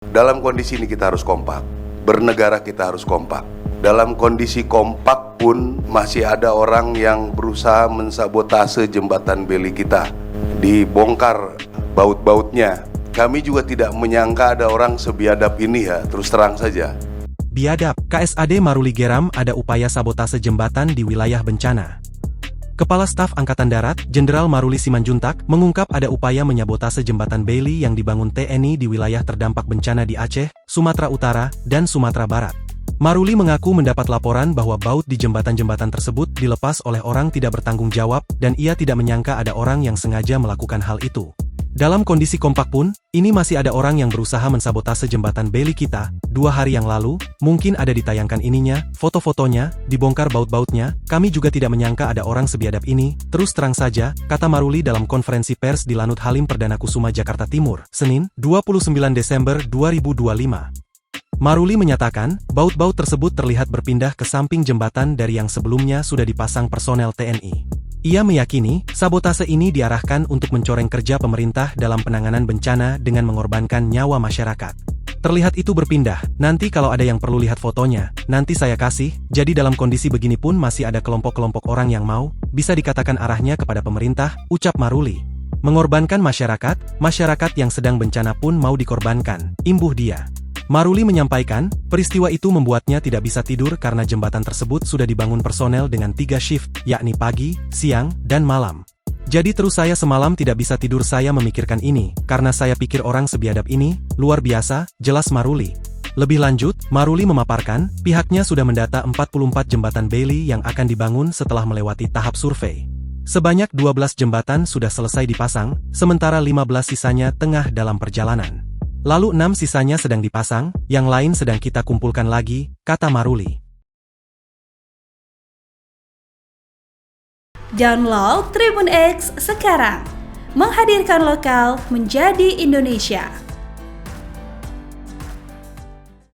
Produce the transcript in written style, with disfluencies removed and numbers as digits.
Dalam kondisi ini kita harus kompak. Bernegara kita harus kompak. Dalam kondisi kompak pun masih ada orang yang berusaha mensabotase jembatan beli kita. Dibongkar baut-bautnya. Kami juga tidak menyangka ada orang sebiadab ini ya, terus terang saja. Biadab, KSAD Maruli geram ada upaya sabotase jembatan di wilayah bencana. Kepala Staf Angkatan Darat, Jenderal Maruli Simanjuntak, mengungkap ada upaya menyabotase jembatan Bailey yang dibangun TNI di wilayah terdampak bencana di Aceh, Sumatera Utara, dan Sumatera Barat. Maruli mengaku mendapat laporan bahwa baut di jembatan-jembatan tersebut dilepas oleh orang tidak bertanggung jawab dan ia tidak menyangka ada orang yang sengaja melakukan hal itu. Dalam kondisi kompak pun, ini masih ada orang yang berusaha mensabotase jembatan Bailey kita. 2 hari yang lalu, mungkin ada ditayangkan ininya, foto-fotonya, dibongkar baut-bautnya, kami juga tidak menyangka ada orang sebiadab ini, terus terang saja, kata Maruli dalam konferensi pers di Lanut Halim Perdana Kusuma Jakarta Timur, Senin, 29 Desember 2025. Maruli menyatakan, baut-baut tersebut terlihat berpindah ke samping jembatan dari yang sebelumnya sudah dipasang personel TNI. Ia meyakini, sabotase ini diarahkan untuk mencoreng kerja pemerintah dalam penanganan bencana dengan mengorbankan nyawa masyarakat. Terlihat itu berpindah, nanti kalau ada yang perlu lihat fotonya, nanti saya kasih, jadi dalam kondisi begini pun masih ada kelompok-kelompok orang yang mau, bisa dikatakan arahnya kepada pemerintah, ucap Maruli. Mengorbankan masyarakat yang sedang bencana pun mau dikorbankan, imbuh dia. Maruli menyampaikan, peristiwa itu membuatnya tidak bisa tidur karena jembatan tersebut sudah dibangun personel dengan 3 shift, yakni pagi, siang, dan malam. Jadi terus saya semalam tidak bisa tidur saya memikirkan ini, karena saya pikir orang sebiadab ini, luar biasa, jelas Maruli. Lebih lanjut, Maruli memaparkan, pihaknya sudah mendata 44 jembatan Bailey yang akan dibangun setelah melewati tahap survei. Sebanyak 12 jembatan sudah selesai dipasang, sementara 15 sisanya tengah dalam perjalanan. Lalu 6 sisanya sedang dipasang, yang lain sedang kita kumpulkan lagi, kata Maruli. Download Tribun X sekarang, menghadirkan lokal menjadi Indonesia.